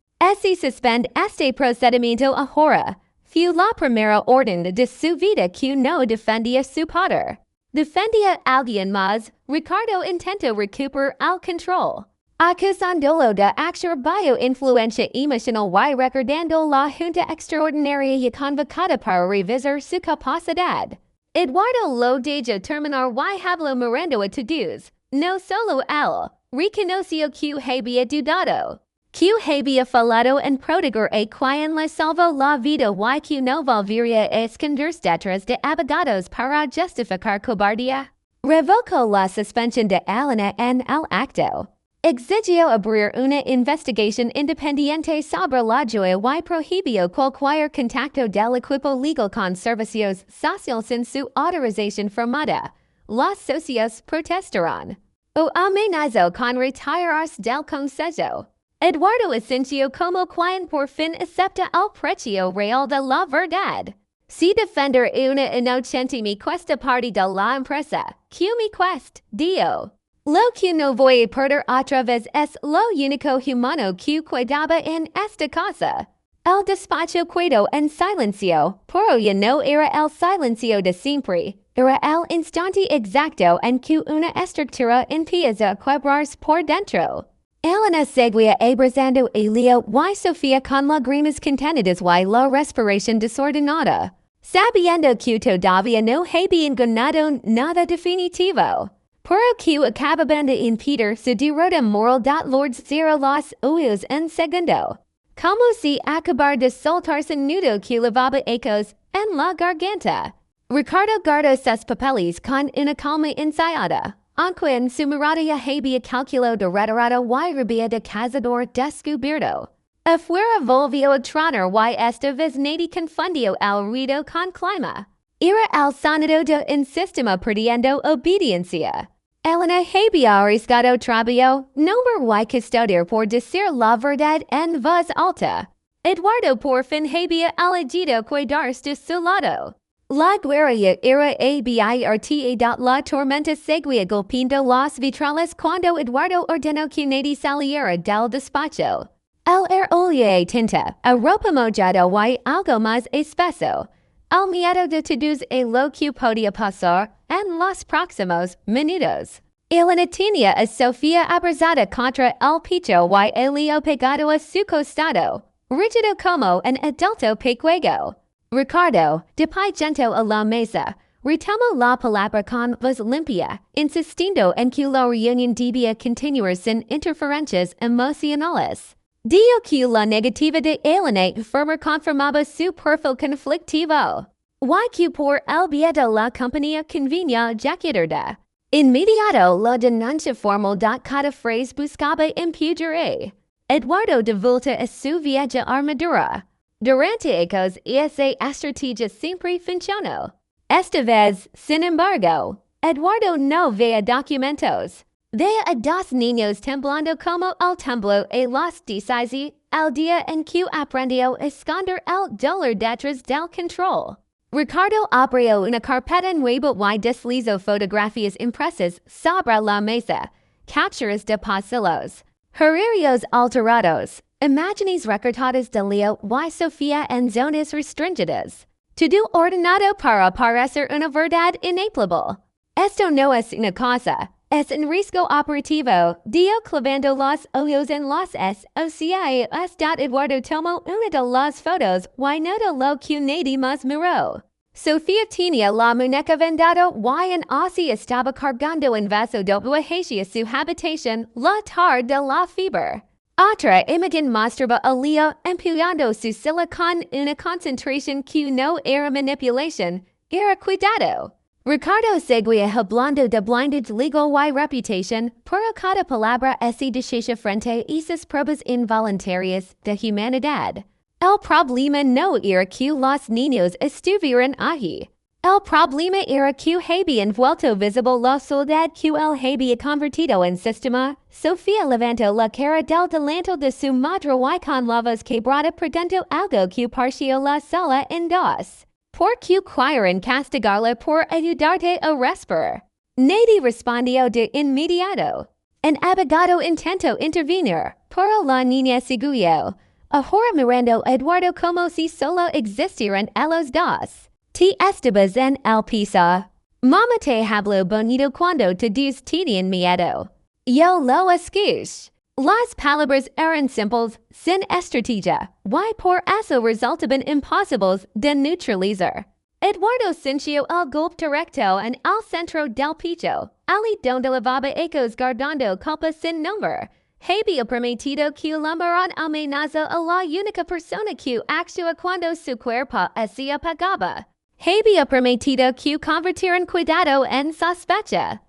Se suspende este procedimiento ahora. Fue la primera orden de su vida que no defendía su padre. Defendía alguien más, Ricardo intentó recuperar el control. Acusándolo de actuar bajo influencia emocional y recordando la junta extraordinaria y convocada para revisar su capacidad. Eduardo lo dejó terminar y habló mirando a todos, no solo él, reconoció que había dudado. Que había fallado en proteger a quien le salvó la vida y que no volvería a esconderse detrás de abogados para justificar cobardía. Revocó la suspensión de Elena en el acto. Exigió abrir una investigación independiente sobre la joya y prohibió cualquier contacto del equipo legal con servicios sociales sin su autorización firmada. Los socios protestaron. O amenazó con retirarse del consejo. Eduardo asintió como quien por fin acepta el precio real de la verdad. Si defender una inocente me cuesta parte de la empresa, ¿qué me cuesta, dio? Lo que no voy a perder otra vez es lo único humano que cuidaba en esta casa. El despacho quedó en silencio, pero ya no era el silencio de siempre, era el instante exacto en que una estructura empieza a quebrarse por dentro. Elena seguía abrazando a Leo y Sofía con lágrimas contenidas y la respiración desordenada, sabiendo que todavía no habían ganado nada definitivo. Pero que acababan de impedir su derrota moral Lords cerró los ojos en segundo. Como si acabar de soltarse un nudo que levaba ecos en la garganta. Ricardo guardó sus papeles con una calma ensayada. Aunque en su mirada ya había calculado de retirada y rabia de cazador descubierto. Afuera volvió a tronar y esta vez nadie confundió el ruido con clima. Era el sonido de un sistema perdiendo obediencia. Elena había arriesgado trabajo, no ver y custodiar por decir la verdad en voz alta. Eduardo por fin había elegido cuidarse de su lado. La guerrilla era abierta la tormenta seguía golpeando los vitrales cuando Eduardo ordenó que nadie saliera del despacho. El era olía tinta, a ropa mojada y algo más espeso. El miedo de todos a lo que podía pasar en los próximos minutos. Elena tenía a Sofía abrazada contra el pecho y a Leo pegado a su costado. Rigido como en adulto pequego. Ricardo, de pigento a la mesa, retomo la palabra con voz limpia, insistiendo en que la reunión debía continuar sin interferencias emocionales. Dio que la negativa de alienate firmer confirmaba su perfil conflictivo. Y por el bien de la compañía convenía jaqueterda. Inmediato la denuncia formal dat cada phrase buscaba impugnare. Eduardo de vuelta a su vieja armadura. Durante ecos esa estrategia siempre funcionó. Esta vez, sin embargo, Eduardo no veía documentos. Veía a dos niños temblando como el tembló a los 16 al día en que aprendió a esconder el dolor detrás del control. Ricardo abrió una carpeta nueva y deslizó fotografías impresas sobre la mesa, capturas de pasillos, horarios alterados, imágenes recortadas de Leo y Sofía en zonas restringidas. Todo ordenado para parecer una verdad inapelable. Esto no es una cosa, es un riesgo operativo. Dio clavando los ojos en los SOCIAs. Eduardo tomó una de las fotos y notó lo que nadie más miró. Sofía tenía la muñeca vendada y en así estaba cargando un vaso de agua hacia su habitación la tarde de la fiebre. Otra imagen mostraba a Leo empleando su silla con una concentración que no era manipulación, era cuidado. Ricardo seguía hablando de blindage legal y reputación, pero cada palabra así deshecha frente a esas pruebas involuntarias de humanidad. El problema no era que los niños estuvieran allí. El problema era que habían vuelto visible la soledad que él había convertido en sistema. Sofía levantó la cara del delante de su madre y con la voz quebrada preguntó algo que partió la sala en dos. ¿Por qué quieren castigarla por ayudarte a respirar? Nadie respondió de inmediato. Un abogado intentó intervenir, pero la niña siguió. Ahora mirando Eduardo como si solo existieran a los dos. Te estabas en el piso. Mamá te habló bonito cuando todos tenían miedo. Yo lo escuché. Las palabras eran simples, sin estrategia, y por eso resultaban imposibles de neutralizar. Eduardo sintió el golpe directo en el centro del pecho, allí donde levaba ecos guardando culpas sin nombre. Había permitido que la mirada amenaza a la única persona que actúa cuando su cuerpo se apagaba. Había permitido que convirtieran cuidado en sospecha.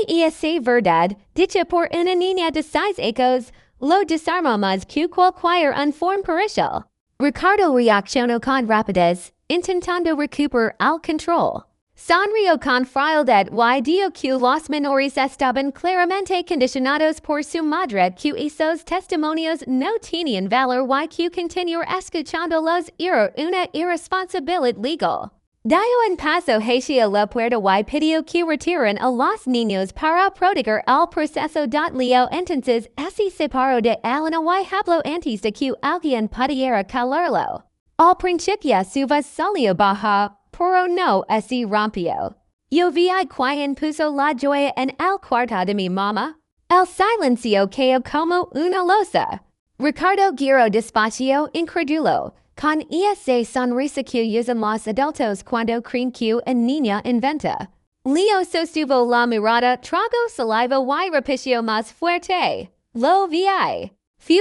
Y esa verdad, dicha por una niña de 6 ecos, lo desarmó más que cualquier informe pericial. Ricardo reaccionó con rapidez, intentando recuperar el control. Sonrió con frialdad y dijo que los menores estaban claramente condicionados por su madre, que esos testimonios no tenían valor y que continuar escuchándolos era una irresponsabilidad legal. Dio un paso hacia la puerta y pidió que retiren a los niños para proteger el proceso. Leo entonces se separó de Elena y habló antes de que alguien pudiera calarlo. Al principio su voz salió baja, pero no se rompió. Yo vi quien puso la joya en el cuarto de mi mamá. El silencio cayó como una losa. Ricardo giró despacio, incrédulo. Con esa sonrisa que usan los adultos cuando creen que una niña inventa. Leo sostuvo la mirada, tragó saliva y repitió más fuerte. Lo vi. Fue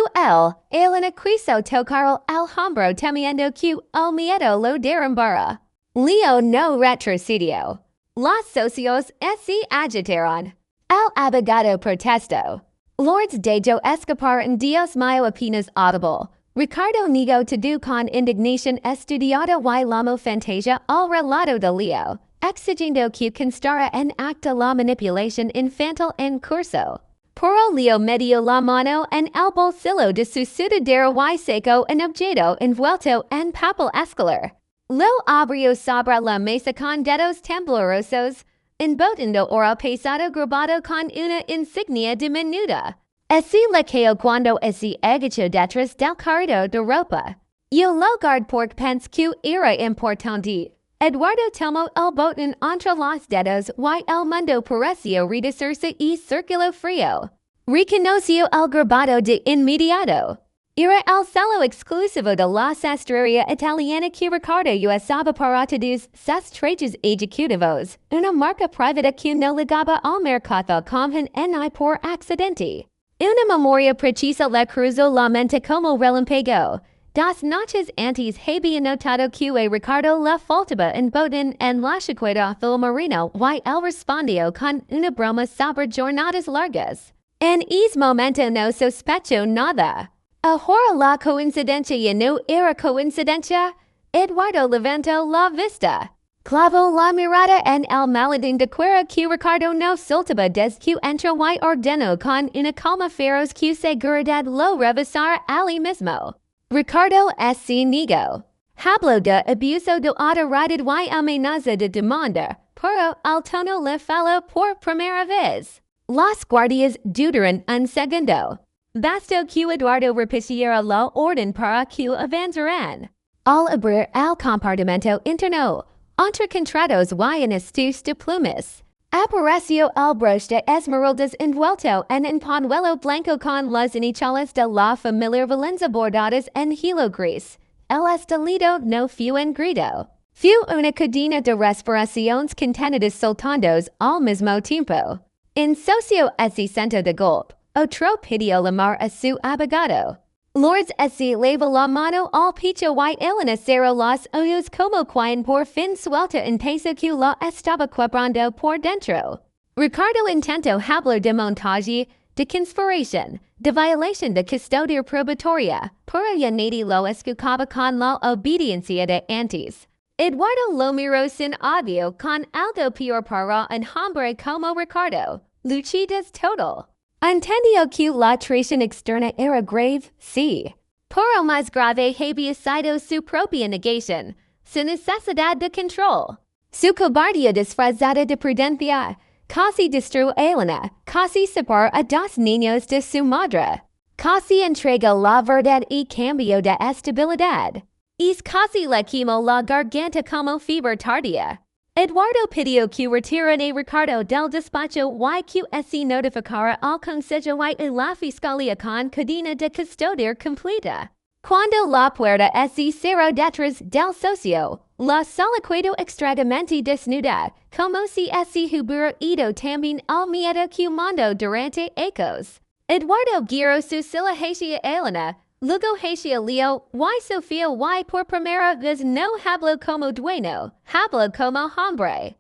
Elena quiso tocar el hombro temiendo que el miedo lo derrumbara. Leo no retrocedió. Los socios se agitaron. El abogado protestó. Lords dejo escapar en Dios mío apenas audible. Ricardo negó todo con indignación estudiada y la fantasia al relato de Leo, exigiendo que constara en acta la manipulación infantil en curso. Pero Leo metió la mano en el bolsillo de su sudadera y sacó un objeto envuelto en papel escolar. Lo abrió sobre la mesa con dedos temblorosos, embotando oro pesado grabado con una insignia diminuta. Así le cayó cuando se agachó detrás del carrito de ropa. Yo logard porque pensé que era importante. Eduardo tomó el botón entre los dedos y el mundo pareció reducirse y circuló frío. Reconoció el grabado de inmediato. Era el solo exclusivo de la sastrería italiana que Ricardo usaba para todos sus trabajos ejecutivos, una marca privada que no ligaba al mercado común ni por accidente. Una memoria precisa le cruzó la mente como relámpago. Dos noches antes había notado que Ricardo le faltaba un botón en la chaqueta azul marino y él respondió con una broma sobre jornadas largas. En ese momento no sospechó nada. Ahora la coincidencia no era coincidencia. Eduardo levantó la vista. Clavó la mirada en el maledín de cuero que Ricardo no soltaba desde que entró y ordenó con una calma feroz que seguridad lo rebasara allí mismo. Ricardo se negó. Habló de abuso de autoridad y amenaza de demanda, pero al tono le faló por primera vez. Los guardias dudaron un segundo. Bastó que Eduardo repitiera la orden para que avanzaran. Al abrir el compartimento interno, entre contratos y estus de plumas, apareció el broche de esmeraldas envuelto en un pañuelo blanco con las iniciales de la familia Valenza bordadas en hilo gris. El estallido no fue un grito. Fue una cadena de respiraciones contenidas soltándose al mismo tiempo. En socio ese santo de golpe, otro pidió la mar a su abogado. Lords se levó la mano al pecho y Elena cerró los ojos como quien por fin suelta un peso que la estaba quebrando por dentro. Ricardo intentó hablar de montaje, de conspiración, de violación de custodia probatoria, pero ya nadie lo escuchaba con la obediencia de antes. Eduardo lo miró sin odio con algo peor para un hombre como Ricardo. Lucidez total. Entendió que la traición externa era grave, sí. Pero más grave había sido su propia negación, su necesidad de control. Su cobardía disfrazada de prudencia casi destruyó a Elena, casi separó a dos niños de su madre. Casi entregó la verdad y cambió de estabilidad. Y casi le quemó la garganta como fiebre tardía. Eduardo pidió que retiren a Ricardo del despacho y que se notificara al Consejo y la Fiscalía con cadena de custodia completa. Cuando la puerta se cerró detrás del socio, la sala quedó extrañamente desnuda, como si se hubiera ido también al miedo que mandó durante ecos. Eduardo giró su silla hacia Elena, luego hacia Leo y Sofía y por primera vez no habló como dueño, habló como hombre.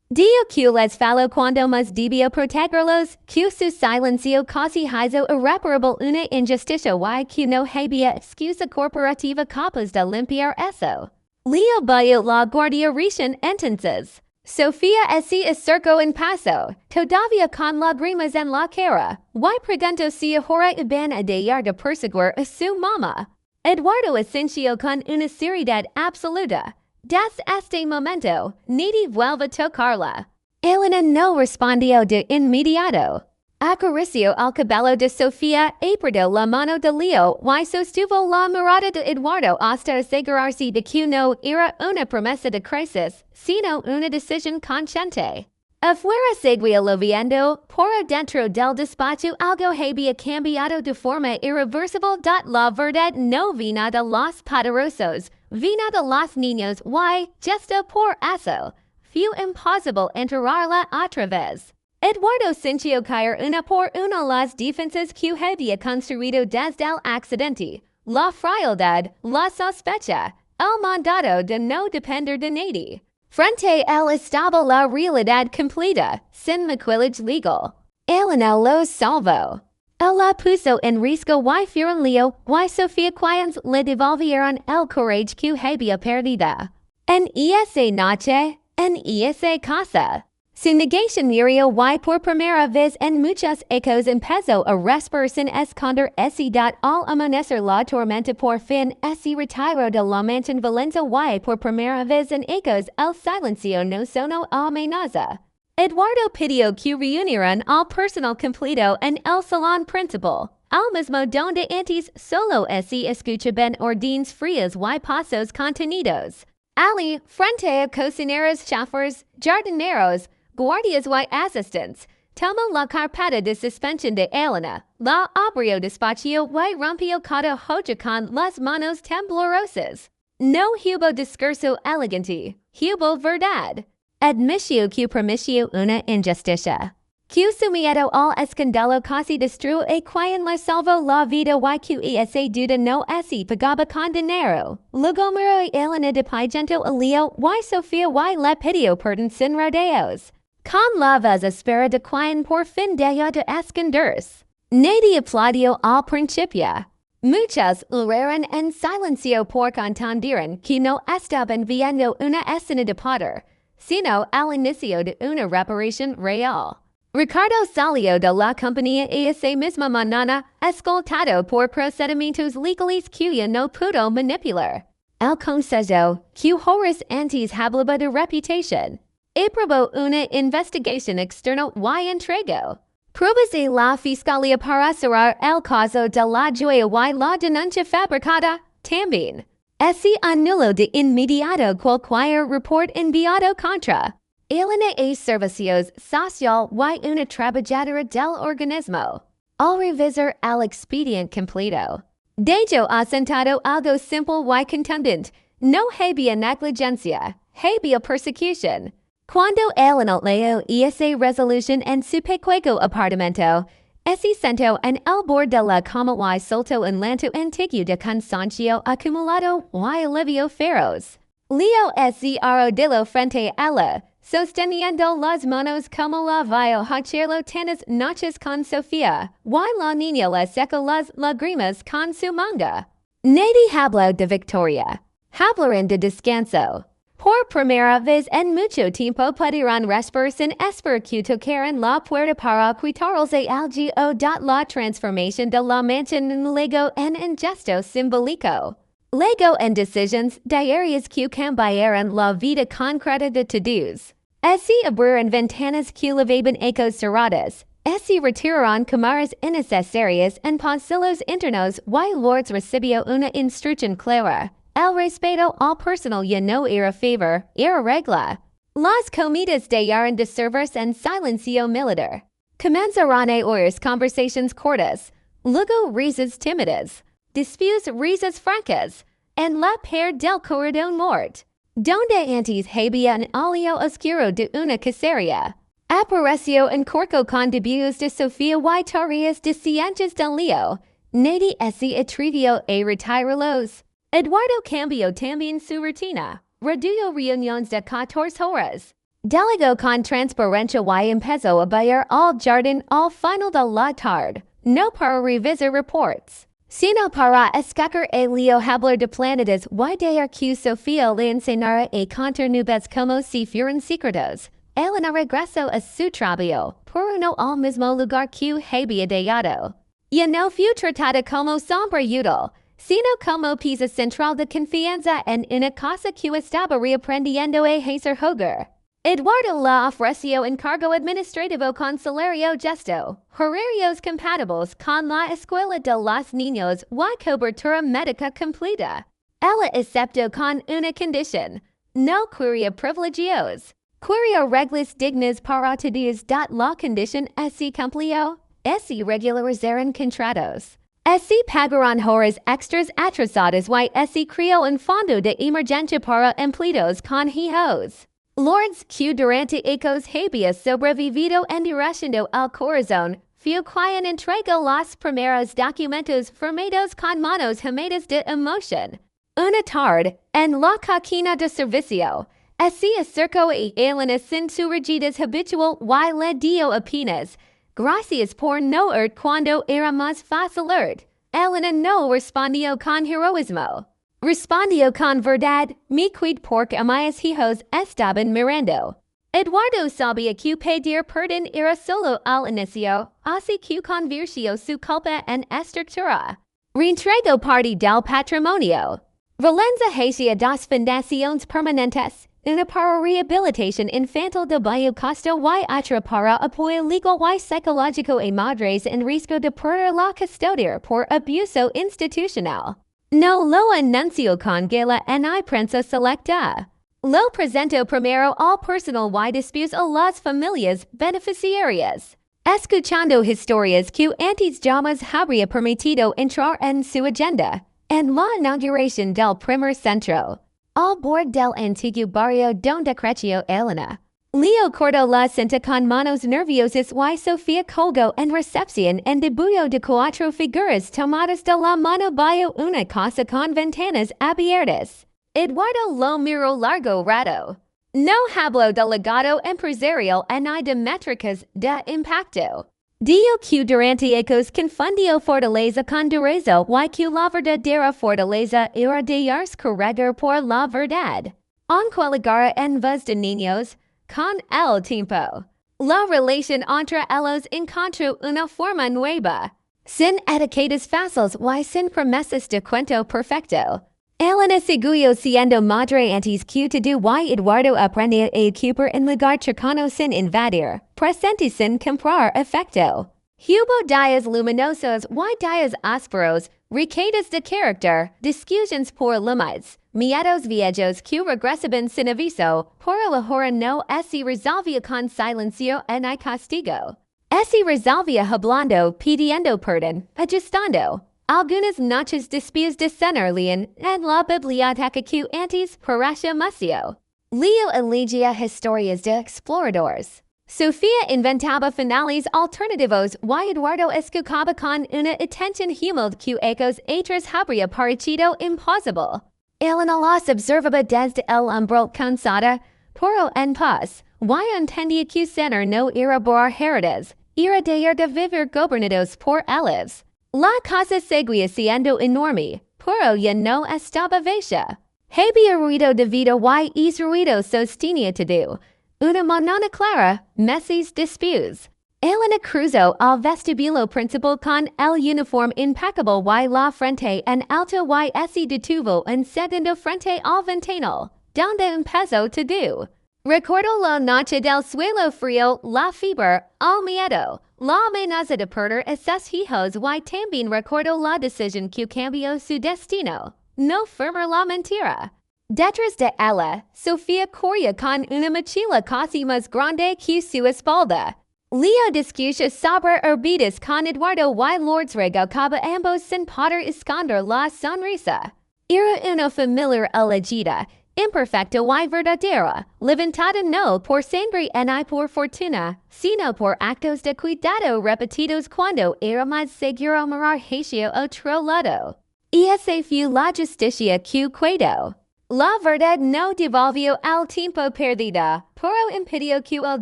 Dio que les faló cuando más debió protegerlos, que su silencio casi hizo irreparable una injusticia y que no había excusa corporativa capaz de limpiar eso. Leo bailó la guardia recién entonces. Sofía se acercó en paso, todavía con lágrimas en la cara, y preguntó si ahora iban a dejar de perseguir a su mamá. Eduardo asintió con una seriedad absoluta. Desde este momento, nadie vuelve a tocarla. Elena no respondió de inmediato. Acarició el cabello de Sofía, apretó la mano de Leo y sostuvo la mirada de Eduardo hasta asegurarse de que no era una promesa de crisis, sino una decisión consciente. Afuera seguía lloviendo, por dentro del despacho algo había cambiado de forma irreversible. La verdad no vino de los poderosos, vino de los niños y, justo por eso, fue imposible enterrarla otra vez. Eduardo sintió caer una por una las defensas que había construido desde el accidente, la frialdad, la sospecha, el mandato de no depender de nadie. Frente a él estaba la realidad completa, sin maquillaje legal. Elena lo salvó. Él la puso en riesgo y fueron Leo y Sofía quienes le devolvieron el courage que había perdido. En esa noche, en esa casa. Su negación murió y por primera vez en muchos ecos empezó a respirarse esconder al amanecer la tormenta por fin se retiró de la mansión Valenza y por primera vez en ecos el silencio no sonó amenaza. Eduardo pidió que reunieran al personal completo en el salón principal, al mismo donde antes solo se escuchaban órdenes frías y pasos contenidos. Allí, frente a cocineros, chauffeurs, jardineros, guardias y asistentes, Tomo la carpeta de suspensión de Elena, la abrió despacio y rompió cada hoja con las manos temblorosas. No hubo discurso elegante, hubo verdad. Admitió que permitió una injusticia. Que sumido al escándalo casi destruyó a quien le salvó la vida y que esa duda no se pagaba con dinero. Luego miró a Elena de pigento alio y Sofía y le pidió perdón sin rodeos. Con la vez espera de quien por fin dejó de esconderse. Nadie aplaudió al principio. Muchos huyeron en silencio por entendieron que no estaban viendo una escena de poder, sino al inicio de una reparación real. Ricardo salió de la compañía esa misma mañana, escoltado por procedimientos legales que no pudo manipular. El consejo, que horas antes hablaba de reputación, aprobó una investigación externa y entregó pruebas a la fiscalía para cerrar el caso de la joya y la denuncia fabricada. También, se anuló de inmediato cualquier report enviado contra Elena a Servicios Social y una trabajadora del organismo. Al revisar el expediente completo, dejo asentado algo simple y contundente. No había negligencia, había persecución. Cuando Elena leyó esa resolución en su pequeño apartamento, se sentó en el borde de la cama y soltó un llanto antiguo de cansancio acumulado y alivio feroz. Leo se arrodilló frente a ella, sosteniendo las manos como la vio hacerlo tantas noches con Sofía, y la niña le secó las lágrimas con su manga. Nadie habló de victoria. Hablaron de descanso. Por primera vez en mucho tiempo pudieron respirar sin esperar que tocaran la puerta para quitarse algo de la transformación de la mansión luego en un gesto simbólico. Luego en decisiones diarias que cambiaron la vida concreta de todos. Así abrieron ventanas que levaban ecos cerradas. Así retiraron cámaras innecesarias en pasillos internos y Lourdes recibió una instrucción clara. El respeto al personal ya no era favor, era regla. Las comidas dejaron de servirse en silencio militar. Comenzaron a oír conversaciones cortas, luego risas tímidas, después risas francas, en la pared del corredor norte, donde antes había un alio oscuro de una cacería. Apareció un corco con debut de Sofía y tareas de ciencias del Leo. Nadie se atrevió a retirarlos. Eduardo cambió también su rutina. Redujo reuniones de 14 horas. Delegó con transparencia y empezó a ver al jardín al final de la tarde, no para revisar reports, sino para escacar a Leo hablar de planetas y dejar que Sofía le enseñara a contar nubes como si fueran secretos. Elena regresó a su trabajo, pero no al mismo lugar que había dejado. Ya no fue tratada como sombra útil, sino como pieza central de confianza en una casa que estaba reaprendiendo a hacer hogar. Eduardo le ofreció encargo administrativo con salario justo, horarios compatibles con la escuela de los niños y cobertura médica completa. Ella aceptó con una condición. No quería privilegios. Quería reglas dignas para todos. La condición se cumplió. Se regularizaron contratos. Se pagaron horas extras atrasadas y se creó un fondo de emergencia para empleados con hijos. Lourdes, que durante ecos había sobrevivido endureciendo el corazón, fue quien entregó los primeros documentos firmados con manos húmedas de emoción. Una tarde, en la cocina de servicio, se acercó a Elena sin su rigidez habitual y le dio apenas gracias por no oír cuando era más fácil oír. Elena no respondió con heroísmo. Respondió con verdad, mi quid porque mis hijos estaban mirando. Eduardo sabía que pedir perdón era solo al inicio, así que convirtió su culpa en estructura. Reentregó parte del patrimonio. Valenza hacía dos fundaciones permanentes, una para rehabilitación infantil de bajo costo y otra para apoyo legal y psicológico a madres en riesgo de perder la custodia por abuso institucional. No lo anunció con gala en prensa selecta. Lo presentó primero al personal y después a las familias beneficiarias. Escuchando historias que antes llamas habría permitido entrar en su agenda. En la inauguración del primer centro. Al borde del antiguo barrio donde creció Elena. Leo cortó la cinta con manos nerviosas y Sofía colgó en recepción en dibujo de cuatro figuras tomadas de la mano bajo una casa con ventanas abiertas. Eduardo lo miró largo rato. No habló del legado empresarial ni de métricas de impacto. Dijo que durante ecos confundió fortaleza con dureza y que la verdadera fortaleza era dejarse corregir por la verdad. Aunque ligara en voz de niños, con el tiempo, la relación entre ellos encontró una forma nueva, sin etiquetas fáciles y sin promesas de cuento perfecto. Elena siguió siendo madre antes que todo y Eduardo aprendía a ocupar en lugar cercano sin invadir, presente sin comprar afecto. Hubo días luminosos y días ásperos, riquezas de carácter, discusiones por límites, miedos viejos que regresaban sin aviso, pero ahora no se resolvía con silencio ni castigo. Se resolvía hablando, pidiendo perdón, ajustando. Algunas noches después de cenar en la biblioteca que antes parecía museo. Leo elegía historias de exploradores. Sofía inventaba finales alternativos y Eduardo escuchaba con una atención humilde que ecos otros habría parecido imposible. Elena las observaba desde el umbral cansada, pero en paz, y entendía que cenar no era por heridas, era dejar de vivir gobernados por ellos. La casa seguía siendo enorme, pero ya no estaba vacía. Había ruido de vida y ese ruido sostenía todo. Una mañana clara, meses después. Elena cruzó al vestíbulo principal con el uniforme impecable y la frente en alto y se detuvo en segundo frente al ventanal, donde empezó todo. Recuerdo la noche del suelo frío, la fiebre, el miedo, la amenaza de perder a sus hijos y también recuerdo la decisión que cambió su destino, no firmar la mentira. Detrás de ella, Sofía corría con una mochila casi más grande que su espalda. Leo discutió sobre herbidas con Eduardo y Lourdes regocaba ambos sin poder esconder la sonrisa. Era una familia elegida, imperfecta y verdadera, levantada no por sangre ni por fortuna, sino por actos de cuidado repetidos cuando era más seguro mirar hacia otro lado. Y esa fue la justicia que cuidó. La verdad no devolvió el tiempo perdido, pero impidió que el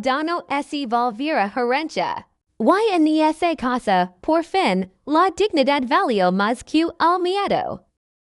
dono se volviera herencia. Y en esa casa, por fin, la dignidad valió más que el miedo.